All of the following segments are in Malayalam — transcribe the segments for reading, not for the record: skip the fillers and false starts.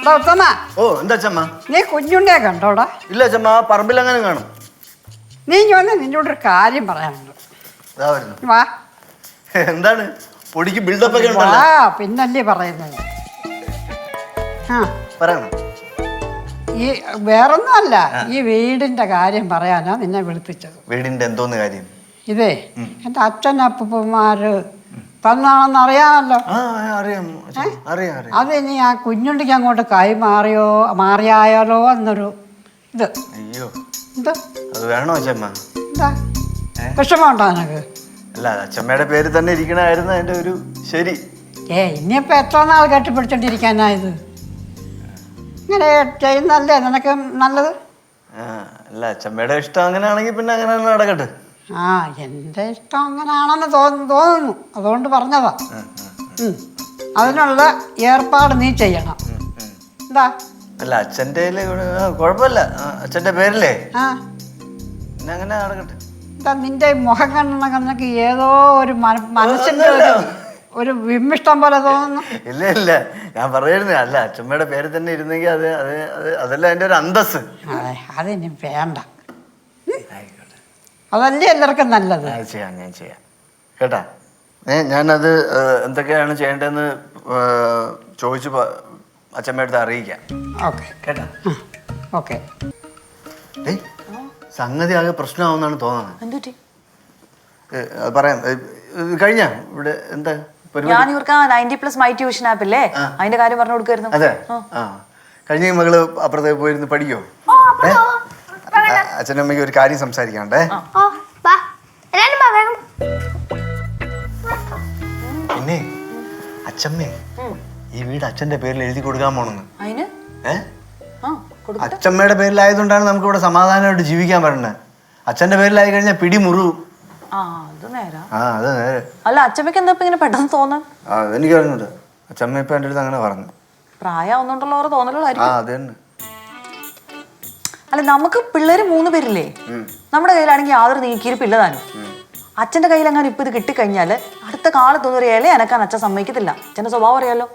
ഓ എന്താ അച്ഛമ്മ? നീ കുഞ്ഞുണ്ണിയെ കണ്ടോടാ? ഇല്ല അച്ഛമ്മ, പറമ്പിൽ അങ്ങനെ കാണും. നീ വന്ന് നിന്നോട് ഒരു കാര്യം പറയാനുണ്ട്. വാ. എന്താണ്? പൊടിക്ക് ബിൽഡപ്പ് ഒക്കെ വാ, പിന്നല്ലേ പറയുന്നത്. ആ പറയണം. ഈ വേറൊന്നുമല്ല, ഈ വീടിന്റെ കാര്യം പറയാനാ നിന്നെ വിളിപ്പിച്ചത്. വീടിന്റെ എന്തോന്ന് കാര്യം? ഇതേ എൻ്റെ അച്ഛനപ്പൂപ്പന്മാര് തന്നാണെന്ന് അറിയാമല്ലോ. അതിനി ആ കുഞ്ഞുണ്ടിക്ക് അങ്ങോട്ട് മാറിയായാലോ എന്നൊരു ഇത്. അയ്യോ, എന്താ അത് വേണോ അച്ഛമ്മ? എന്താ വിഷമമുണ്ടോ നിനക്ക്? അല്ല, അച്ഛമ്മയുടെ പേര് തന്നെ ഇരിക്കണായിരുന്നു അതിന്റെ ഒരു ശരി. ഇനിയിപ്പോ എത്ര നാൾ കെട്ടിപ്പിടിച്ചോണ്ടിരിക്കാനായത്? ഇങ്ങനെ ചെയ്യുന്നല്ലേ നിനക്ക് നല്ലത്. അല്ല, അച്ഛമ്മയുടെ ഇഷ്ടം അങ്ങനെയാണെങ്കിൽ പിന്നെ അങ്ങനെ നടക്കട്ടെ. ആ, എൻ്റെ ഇഷ്ടം അങ്ങനെയാണെന്ന് തോന്നുന്നു, അതുകൊണ്ട് പറഞ്ഞതാ. അതിനുള്ള ഏർപ്പാട് നീ ചെയ്യണം. എന്താ? അല്ല, അച്ഛൻ്റെ കുഴപ്പമില്ല, അച്ഛൻ്റെ പേരല്ലേ, പിന്നെ അങ്ങനെ നടക്കട്ടെ. എന്താ നിന്റെ മുഖം കണ്ണക്ക് ഏതോ ഒരു മനസ്സിന്റെ ഒരു വിമ്മിഷ്ടം പോലെ തോന്നുന്നു. ഇല്ല ഇല്ല, ഞാൻ പറയുന്നേ. അല്ല, അച്ഛമ്മയുടെ പേര് തന്നെ ഇരുന്നെങ്കിൽ അതല്ല അതിന്റെ ഒരു അന്തസ്. അതിനി വേണ്ട, അതല്ലേ എല്ലാവർക്കും നല്ലത്. ഞാൻ ചെയ്യാം കേട്ടാ. ഞാനത് എന്തൊക്കെയാണ് ചെയ്യേണ്ടതെന്ന് ചോദിച്ചു അച്ഛമ്മയുടെ അറിയിക്കാം. ഓക്കെ കേട്ടാ. ഓക്കെ. സംഗതി ആകെ പ്രശ്നമാവുന്നാണ് തോന്നുന്നത്. പറയാം. കഴിഞ്ഞ ഇവിടെ എന്താ ഞാൻ ഇവർക്ക് 90+ മൈ ട്യൂഷൻ ആപ്പ് ഇല്ലേ, അതിന്റെ കാര്യം പറഞ്ഞു കൊടുക്കായിരുന്നു. അതെ. കഴിഞ്ഞ മകള് അപ്പുറത്തേക്ക് പോയിരുന്ന് പഠിക്കോ? അച്ഛനമ്മയ്ക്ക് ഒരു കാര്യം സംസാരിക്കാണ്ടേ. പിന്നെ അച്ഛമ്മേ, ഈ വീട് അച്ഛന്റെ പേരിൽ എഴുതി കൊടുക്കാൻ പോണെന്ന്. അച്ഛമ്മയുടെ പേരിലായതുകൊണ്ടാണ് നമുക്ക് ഇവിടെ സമാധാനമായിട്ട് ജീവിക്കാൻ പറ്റുന്നത്. അച്ഛന്റെ പേരിലായി കഴിഞ്ഞാൽ പിടി മുറിവും. അത് നേരെ. അല്ല, അച്ഛമ്മക്ക് എന്താ ഇങ്ങനെ പെട്ടെന്ന് തോന്നാൻ? അതെനിക്കറിഞ്ഞൂടെ. അച്ഛമ്മ ഇപ്പൊ എന്റെ അടുത്ത് അങ്ങനെ പറഞ്ഞു. പ്രായമാവുന്നുണ്ടല്ലോ ഓരോ തോന്നലുകളായിരിക്കും. അത് തന്നെ. അല്ല, നമുക്ക് പിള്ളേര് 3 പേരില്ലേ? നമ്മുടെ കയ്യിലാണെങ്കിൽ യാതൊരു നീക്കിയിരിപ്പില്ല താനും. അച്ഛന്റെ കയ്യിൽ അങ്ങനെ ഇപ്പൊ ഇത് കിട്ടിക്കഴിഞ്ഞാല് അടുത്ത കാലത്തൊന്നും ഒരു ഇല അനക്കാൻ അച്ഛൻ സമ്മതിക്കത്തില്ല. അച്ഛന്റെ സ്വഭാവം അറിയാലോ.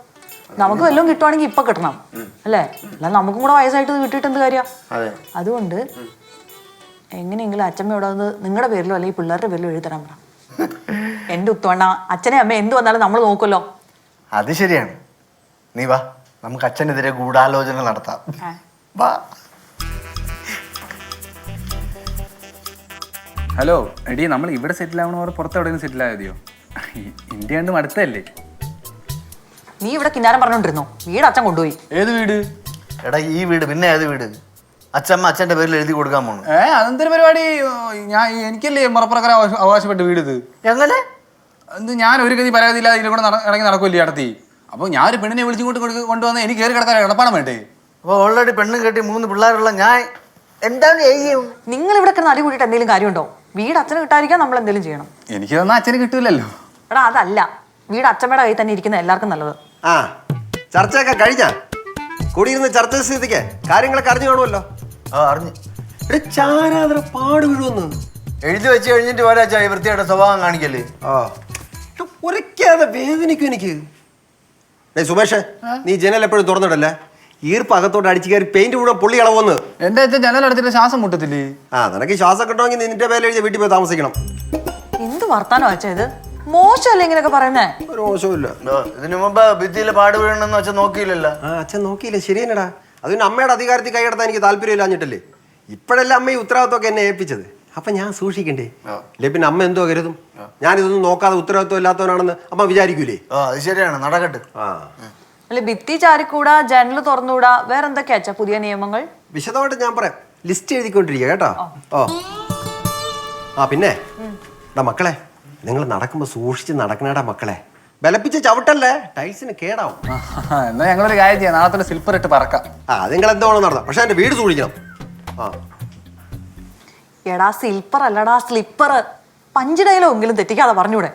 നമുക്ക് വല്ലതും കിട്ടുവാണെങ്കിൽ ഇപ്പൊ കിട്ടണം, അല്ലേ? അല്ല, നമുക്കും കൂടെ വയസ്സായിട്ട് ഇത് കിട്ടിയിട്ട് എന്ത് കാര്യം? അതുകൊണ്ട് എങ്ങനെയെങ്കിലും അച്ഛമ്മയോട് നിങ്ങളുടെ പേരിലോ അല്ലെങ്കിൽ പിള്ളേരുടെ പേരിലോ എഴുതി തരാൻ പറ. എന്റെ ഉത്തോണ്ണ, അച്ഛനെ അമ്മ എന്ത് വന്നാലും നമ്മൾ നോക്കുമല്ലോ. അത് ശരിയാണ്. നീ വാ, നമുക്ക് അച്ഛനെതിരെ ഗൂഢാലോചന നടത്താം. വാ. ഹലോ എടി, നമ്മൾ ഇവിടെ സെറ്റിൽ ആവണോ പുറത്ത് എവിടെയെങ്കിലും സെറ്റിൽ ആയതിയോ? ഇന്ത്യ കണ്ട് മടുത്തല്ലേ? നീ ഇവിടെ കിന്നാരം പറഞ്ഞോണ്ടിരുന്നോ? വീട് അച്ഛൻ കൊണ്ടുപോയി. ഏത് വീട്? എടാ, ഈ വീട്. പിന്നെ ഏത് വീട്? അച്ഛമ്മ അച്ഛന്റെ പേരിൽ എഴുതി കൊടുക്കാൻ പോണു. അതെന്തൊരു പരിപാടി? എനിക്കല്ലേ മുറപ്രകാരം അവകാശപ്പെട്ട വീട് ഇത്. എങ്ങനെ? ഞാൻ ഒരു ഗതി പരാതിയില്ലാതെ ഇതിനെ കൂടെ ഇറങ്ങി നടക്കില്ലേ അടുത്തി? അപ്പൊ ഞാൻ ഒരു പെണ്ണിനെ വിളിച്ചു കൊണ്ടുവന്ന് എനിക്ക് കയറി കിടക്കാൻ കിടപ്പാണം വേണ്ടേ? അപ്പൊ ഓൾറെഡി പെണ്ണും കെട്ടി 3 പിള്ളേരുള്ള ഞാൻ എന്താണ് ചെയ്യും? നിങ്ങൾ ഇവിടെ കിടന്ന് അടി കൂട്ടിയിട്ട് എന്തെങ്കിലും കാര്യമുണ്ടോ? വീട് അച്ഛന് കിട്ടാതിരിക്കാൻ നമ്മൾ എന്തെങ്കിലും ചെയ്യണം. എനിക്ക് തന്നാ അച്ഛന് കിട്ടൂലല്ലോ. എടാ, അതല്ല, വീട് അച്ഛമ്മയുടെ കയ്യിൽ തന്നെ ഇരിക്കുന്ന എല്ലാവർക്കും നല്ലത്. ചർച്ചയൊക്കെ കഴിഞ്ഞ കൂടിയിരുന്ന് ചർച്ച സ്ഥിതിക്ക് കാര്യങ്ങളൊക്കെ അറിഞ്ഞു കാണുമല്ലോ. അറിഞ്ഞു. പാട് വീഴുവന്ന് എഴുതി വെച്ച് കഴിഞ്ഞിട്ട് പോരാ ഈ വൃത്തിയുടെ സ്വഭാവം കാണിക്കല്ലേ. ഉരയ്ക്കാതെ വേദനിക്കും എനിക്ക്. സുമേഷ്, നീ ജനൽ എപ്പോഴും തുറന്നിടല്ലേ? ഈർപ്പ് അകത്തോട്ട് അടിച്ചു കയറി പെയിന്റ് കൂടെ പൊള്ളി കളവന്ന്. എന്റെ അച്ഛൻ ജനൽ അടച്ചിട്ട് ശ്വാസം മുട്ടത്തില്ലേ? നിനക്ക് ശ്വാസം കിട്ടണമെങ്കിൽ നിന്റെ പേര് എഴുതി വീട്ടിൽ പോയി താമസിക്കണം. എന്ത് വർത്താനോ അച്ഛാ ഇത്? മോശമല്ലേ ഇങ്ങനെയൊക്കെ പറയുന്നേ? ഒരു മോശമില്ല. ഇതിനു മുമ്പ് ഭിത്തിയില് പാട് വീഴണമെന്ന് അച്ഛൻ നോക്കിയില്ലല്ലോ. അച്ഛൻ നോക്കിയില്ല, ശരിയെന്നടാ. അതിന് അമ്മയുടെ അധികാരത്തിൽ കൈയെടുത്താൽ എനിക്ക് താല്പര്യമില്ലാഞ്ഞിട്ടല്ലേ. ഇപ്പോഴല്ലേ അമ്മ ഈ ഉത്തരവാദിത്വമൊക്കെ എന്നെ ഏൽപ്പിച്ചത്. അപ്പൊ ഞാൻ സൂക്ഷിക്കണ്ടേ? അല്ലെ പിന്നെ അമ്മ എന്തോ കരുതും? ഞാനിതൊന്നും നോക്കാതെ ഉത്തരവാദിത്വം ഇല്ലാത്തവനാണെന്ന് അമ്മ വിചാരിക്കൂലേ? അത് ശരിയാണ്, നടക്കട്ടെ. അല്ലെ, ഭിത്തി ചാരിക്കൂടാ, ജനൽ തുറന്നുകൂടാ, വേറെ എന്തൊക്കെയാ അച്ഛാ പുതിയ നിയമങ്ങൾ? വിശദമായിട്ട് ഞാൻ പറയാം. ലിസ്റ്റ് എഴുതിക്കൊണ്ടിരിക്കുക കേട്ടോ. പിന്നെ മക്കളെ, നിങ്ങൾ നടക്കുമ്പോ സൂക്ഷിച്ച് നടക്കണേടാ മക്കളെ. ബലപ്പിച്ച് ചവിട്ടല്ലേ, ടൈൽസിന് കേടാവും. എന്നാ ഞങ്ങളൊരു കാര്യം ചെയ്യാം, നാളെ സ്ലിപ്പർ ഇട്ട് പറക്കാം. അത് നിങ്ങൾ എന്താ വേണം നടത്താം, പക്ഷെ എന്റെ വീട് സൂക്ഷിക്കണം. എടാ, സ്ലിപ്പർ അല്ലടാ, സ്ലിപ്പർ. 5 ഡയലോഗെങ്കിലും തെറ്റിക്കാതെ പറഞ്ഞൂടെ?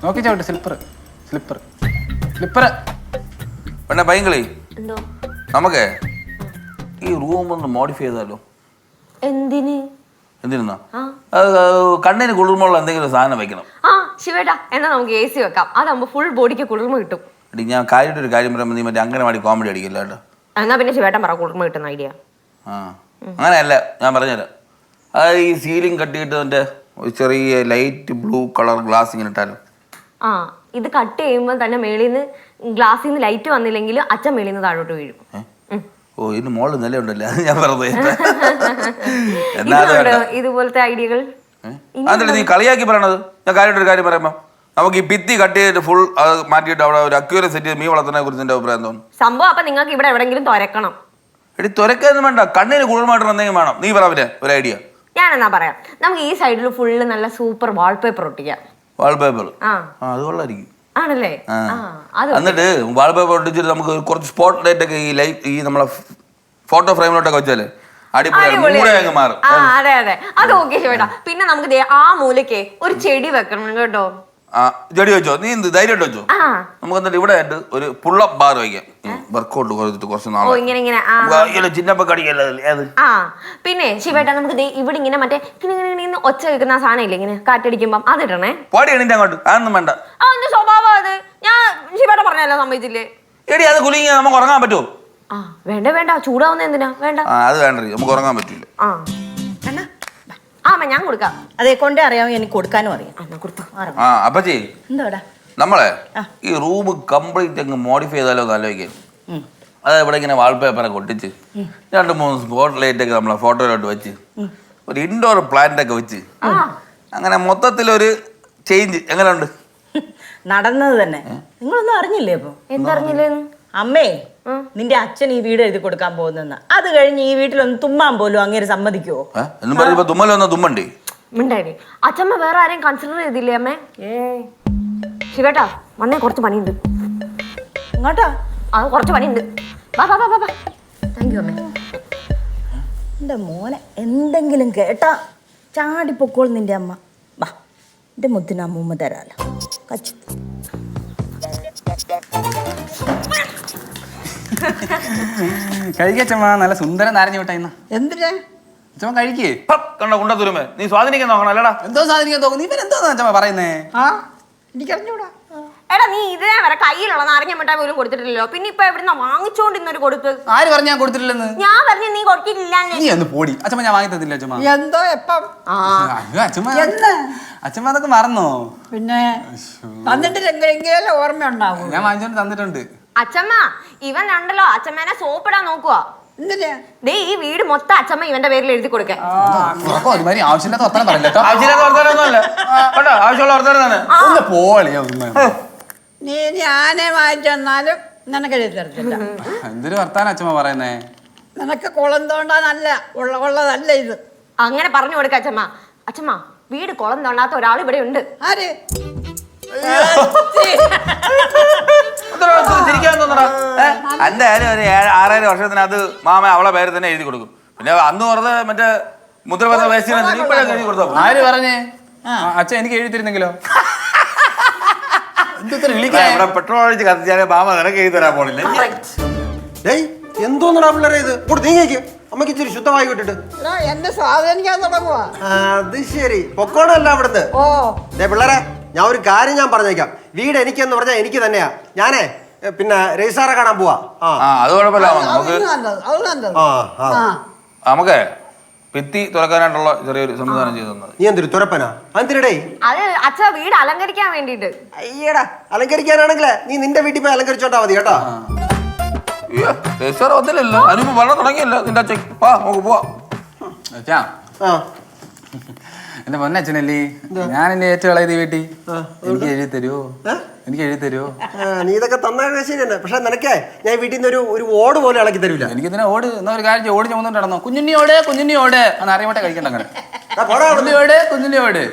നോക്കി ചവിട്ട്. Slipper slipper slipper. പിന്നെ പൈങ്കിളി, നമുക്ക് ഈ റൂം ഒന്ന് മോഡിഫൈ ചെയ്താലോ? എന്തിന്? എന്തിരുന്നാ കണ്ണിന് കുളിർമുള്ള എന്തെങ്കിലും സാധനം വെക്കണം. ആ ശിവേട്ടാ, എന്നാ നമുക്ക് AC വെക്കാം. അതാകുമ്പോ ഫുൾ ബോഡിക്ക് കുളിർമ കിട്ടും. എടി ഞാൻ കാര്യമായിട്ടൊരു കാര്യം പറയുമ്പോൾ നീ മറ്റേ അംഗനവാടി കോമഡി അടിക്കില്ല കേട്ടോ. എന്നാ പിന്നെ ശിവേട്ടൻ പറ കുളിർമ കിട്ടുന്ന ഐഡിയ. ആ അങ്ങനെയല്ല, ഞാൻ പറഞ്ഞുതരാം. അത് ഈ സീലിംഗ് കട്ടിയിട്ട് എൻ്റെ ഒരു ചെറിയ ലൈറ്റ് ബ്ലൂ കളർ ഗ്ലാസ് ഇങ്ങനെ ഇട്ടാലും. ആ ഇത് കട്ട് ചെയ്യുമ്പോൾ തന്നെ മേളിൽ നിന്ന് ഗ്ലാസ്സിൽ നിന്ന് ലൈറ്റ് വന്നില്ലെങ്കിൽ അച്ഛൻ മേളിൽ നിന്ന് താഴോട്ട് വീഴും. ഓ ഇതിന് മോള് നിലയുണ്ടല്ലേ, അത് ഞാൻ വെറുതെ ഇതുണ്ടോ ഇതുപോലത്തെ ഐഡിയകൾ? എന്നിട്ട് നീ കളിയാക്കി പറയണത്. ഞാൻ കാര്യമായിട്ടൊരു കാര്യം പറയുമ്പോ നമുക്ക് ഈ ഭിത്തി കട്ട് ചെയ്തിട്ട് ഫുൾ അത് മാറ്റിയിട്ട് അവിടെ ഒരു അക്യൂറെ സെറ്റ് ചെയ്ത് മീൻ വളർത്തുന്നതിനെ കുറിച്ച് എന്റെ അഭിപ്രായം തോന്നുന്നു. സംഭവം അപ്പൊ നിങ്ങൾക്ക് ഇവിടെ എവിടെങ്കിലും തുരക്കണം. എടി തുരക്കൊന്നും വേണ്ട, കണ്ണിന് കുളിർമായിട്ട് എന്തെങ്കിലും വേണം. നീ പറ പിന്നെ ഒരു ഐഡിയ. ഞാൻ എന്നാ പറയാം, നമുക്ക് ഈ സൈഡിൽ ഫുള്ള് നല്ല സൂപ്പർ വാൾപേപ്പർ ഒട്ടിക്കാം. വാൾപേപ്പർ ആ അത് കൊള്ളായിരിക്കും. ആണല്ലേ? എന്നിട്ട് വാൾപേപ്പർ ഒട്ടിച്ചിട്ട് നമുക്ക് കുറച്ച് സ്പോട്ട് ലൈറ്റ് ഒക്കെ ഈ നമ്മളെ ഫോട്ടോ ഫ്രെയിമിലോട്ടൊക്കെ വെച്ചാല് അടിപൊളി അങ്ങ് മാറും. ആ അതെ അതെ, അത് ഓക്കെ ശിവേട്ടാ. പിന്നെ നമുക്ക് ദേ ആ മൂലയ്ക്ക് ഒരു ചെടി വെക്കണം കേട്ടോ. ആ ചെടി വെച്ചോ, നീ എന്ത് ധൈര്യമായിട്ട് വെച്ചോ. ആ നമുക്ക് എന്നിട്ട് ഇവിടെ ആയിട്ട് ഒരു പുള്ളപ്പ് ബാർ വയ്ക്കാം. വർക്കൗട്ട് കുറച്ചിട്ട് കുറച്ച് ഓ നാളെ ഇങ്ങനെ ഇങ്ങനെ ചിന്നപ്പ കടിക്കല്ലേ അത്. ആ പിന്നെ ശിവേട്ടാ, നമുക്ക് ദേ ഇവിടെ ഇങ്ങനെ മറ്റേ ഇങ്ങനെ ഒച്ച വെക്കുന്ന ആ സാധനം ഇല്ലേ ഇങ്ങനെ കാറ്റടിക്കുമ്പം അതിടണേ. പാടി എണീറ്റ് അങ്ങോട്ട്, അതൊന്നും വേണ്ട. ആ എന്റെ സ്വഭാവം അത്. ഞാൻ ശിവേട്ട പറഞ്ഞല്ലോ, സമ്മതിച്ചില്ലേ? എടി അത് കുലുങ്ങി നമുക്ക് ഉറങ്ങാൻ പറ്റുമോ? ആ വേണ്ട വേണ്ട, ചൂടാവുന്ന എന്തിനാ? വേണ്ട. ആ അത് വേണ്ട, നമുക്ക് ഉറങ്ങാൻ പറ്റില്ല. ആ ആ ഞാൻ കൊടുക്കാം. അതേ കൊണ്ടേ അറിയാം, എനിക്ക് കൊടുക്കാനും അറിയാം. എന്നാ കൊടുത്തു. ആ അപ്പച്ചി എന്താടാ? നമ്മളെ ഈ റൂം കംപ്ലീറ്റ് അങ്ങ് മോഡിഫൈ ചെയ്താലോ എന്ന് ആലോചിക്കാം. അത് ഇവിടെ ഇങ്ങനെ വാൾപേപ്പറൊക്കെ ഒട്ടിച്ച് 2-3 സ്പോട്ട് ലൈറ്റ് ഒക്കെ നമ്മളെ ഫോട്ടോയിലോട്ട് വെച്ച് ഒരു ഇൻഡോർ പ്ലാന്റ് ഒക്കെ വെച്ച് അങ്ങനെ മൊത്തത്തിലൊരു ചേഞ്ച് എങ്ങനെയുണ്ട്? നടന്നത് തന്നെ. നിങ്ങളൊന്നും അറിഞ്ഞില്ലേ അപ്പൊ? എന്തറിഞ്ഞില്ലേന്ന്? അമ്മേ, നിന്റെ അച്ഛൻ ഈ വീട് എഴുതി കൊടുക്കാൻ പോകുന്ന, അത് കഴിഞ്ഞ് ഈ വീട്ടിലൊന്ന് തുമ്മാൻ പോലും അങ്ങനെ സമ്മതിക്കുവോ? എന്നും പറയുമ്പോ തുമ്മലൊന്നും തുമ്മണ്ടേ? മിണ്ടായി. അച്ഛമ്മ വേറെ ആരെയും കൺസിഡർ ചെയ്തില്ലേ അമ്മേ? ശിവേട്ടാ വന്നേ, കുറച്ച് പണിയുണ്ട്. ഇങ്ങോട്ടാ. അത് കുറച്ച് പണിയുണ്ട്. വാ വാ വാ വാ. താങ്ക് യു അമ്മേ. എന്റെ മോനെ എന്തെങ്കിലും കേട്ടാ ചാടിപ്പൊക്കോൾ നിന്റെ അമ്മ. വാ, എന്റെ മുത്തിന് അമ്മൂമ്മ തരാലോ. കച്ചു കഴിക്കച്ചമ്മ, നല്ല സുന്ദരം നാരഞ്ഞ വിട്ട ഇന്ന്. എന്തിനാ? അച്ഛമ്മ കഴിക്കേ. കണ്ട കുണ്ടത്തുരുമേ, നീ സ്വാധീനിക്കാൻ നോക്കണം അല്ലടാ. എന്തോ സാധനിക്കാൻ തോന്നുന്നു. ഇവൻ എന്തോ അച്ഛമ്മ പറയുന്നേ? ആ എനിക്കറിഞ്ഞൂടാ. എടാ നീ ഇതിനെ വരെ കയ്യിലുള്ള നാരങ്ങ മിഠായി പോലും കൊടുത്തിട്ടില്ലല്ലോ. പിന്നെ ഇപ്പൊ എവിടുന്ന വാങ്ങിച്ചോണ്ട് ഇന്നൊരു കൊടുത്ത്? ആര് പറഞ്ഞു ഞാൻ കൊടുത്തിട്ടില്ലെന്ന്? ഞാൻ പറഞ്ഞു നീ കൊടുത്തിട്ടില്ലാന്ന്. നീ ഒന്ന് പോടി. അച്ഛമ്മ ഞാൻ വാങ്ങി തന്നില്ല അച്ഛമ്മ. എന്തോ എപ്പം? അയ്യോ അച്ഛമ്മ, എന്ന്? അച്ഛമ്മ അതൊക്കെ മറന്നോ? പിന്നെ തന്നിട്ടില്ലെങ്കിലും ഓർമ്മ ഉണ്ടാവും. ഞാൻ വാങ്ങിച്ചോണ്ട് തന്നിട്ടുണ്ട്. അച്ഛമ്മ ഇവൻ ഉണ്ടല്ലോ അച്ഛമ്മേനെ സോപ്പിടാൻ നോക്കുക. എന്തിനാ? ദേ ഈ വീട് മൊത്തം അച്ഛമ്മ ഇവന്റെ പേരിൽ എഴുതി കൊടുക്കാൻ. ഒരുമാതിരി ആവശ്യമില്ലാത്ത വർത്താനം പറയല്ലോ. ആവശ്യമില്ലാത്ത വർത്താനൊന്നുമല്ല കേട്ടോ, ആവശ്യമുള്ള വർത്താനം തന്നെ. ഒന്ന് പോളി. നീ ഞാനേ വാങ്ങിച്ചു തന്നാലും നിനക്ക് എഴുതി തരത്തില്ല. എന്തൊരു വർത്താനം അച്ഛമ്മ പറയുന്നേ? നിനക്ക് കുളം തോണ്ടാനല്ല ഉള്ളതല്ല ഇത്. അങ്ങനെ പറഞ്ഞു കൊടുക്ക അച്ഛമ്മ. അച്ഛമ്മ വീട് കുളം തോണ്ടാത്ത ഒരാൾ ഇവിടെ ഉണ്ട്. ആര്? ചിരിക്കാൻ തോന്നടാ. എന്തായാലും ഒരു 6-7 വർഷത്തിനകത്ത് മാമ അവളെ പേര് തന്നെ എഴുതി കൊടുക്കും. പിന്നെ അന്ന് പറഞ്ഞ മറ്റേ മുദ്രപത്ര വയസ്സിന് ഇപ്പോഴൊക്കെ എഴുതി കൊടുത്തോ? ആര് പറഞ്ഞേ? അച്ഛൻ എനിക്ക് എഴുതി തരുന്നെങ്കിലോ? ഇവിടെ പെട്രോൾ ഒഴിച്ച് കത്തിച്ചാലേ മാമ നിനക്ക് എഴുതി തരാൻ പോണില്ലേ? ഏയ് എന്തോന്നടാ പിള്ളേരെ ഇത്? കൂടെ നീങ്ങിക്ക്, അമ്മക്ക് ഇച്ചിരി ശുദ്ധമായി വിട്ടിട്ട്. എന്നെ സ്വാധീനിക്കാൻ തുടങ്ങുവാ. അത് ശരി, പൊക്കോണല്ല അവിടുന്ന്. ഓ പിള്ളേരെ, ഞാൻ ഒരു കാര്യം ഞാൻ പറഞ്ഞേക്കാം. വീട് എനിക്കെന്ന് പറഞ്ഞാൽ എനിക്ക് തന്നെയാ. ഞാനേ പിന്നെ രജിസാറെ കാണാൻ പോവാ. അത് കുഴപ്പമില്ല. നമുക്ക് അത് നല്ലത്. നമുക്ക് ഭിത്തി തുറക്കാനായിട്ടുള്ള ചെറിയൊരു സംവിധാനം ചെയ്തു തന്നത്. നീ എന്തൊരു തുറപ്പനാ? എന്തിനടേ? അത് അച്ഛ വീട് അലങ്കരിക്കാൻ വേണ്ടിട്ട്. അയ്യടാ, അലങ്കരിക്കാനാണെങ്കിലേ നീ നിന്റെ വീട്ടിൽ പോയി അലങ്കരിച്ചോണ്ടാ മതി കേട്ടോ. രജിസാർ വന്നില്ലല്ലോ, അതിനുമ്പ് വെള്ളം തുടങ്ങിയല്ലോ നിന്റെ അച്ഛൻ. വാ നമുക്ക് പോവാ. അച്ഛാ, എന്റെ പൊന്നച്ഛനല്ലേ, ഞാൻ എന്റെ ഏറ്റവും ഇളയത് വീട്ടിൽ. എനിക്ക് എഴുതി തരുമോ? എനിക്ക് എഴുതി തരുമോ? നീ ഇതൊക്കെ തന്ന ശരി തന്നെ. പക്ഷെ നിനക്കേ ഞാൻ വീട്ടിൽ നിന്ന് ഒരു ഓട് പോലെ ഇളക്കി തരൂല. എനിക്ക് ഇതിനെ ഓട് എന്നാ ഒരു കാര്യം ഓടി ചുമന്നുകൊണ്ട് നടന്നോ. കുഞ്ഞുണ്ണി ഓട് എന്ന് അറിയട്ടെ കഴിക്കണ്ട അങ്ങനെ. കുഞ്ഞുണ്ണി ഓട്.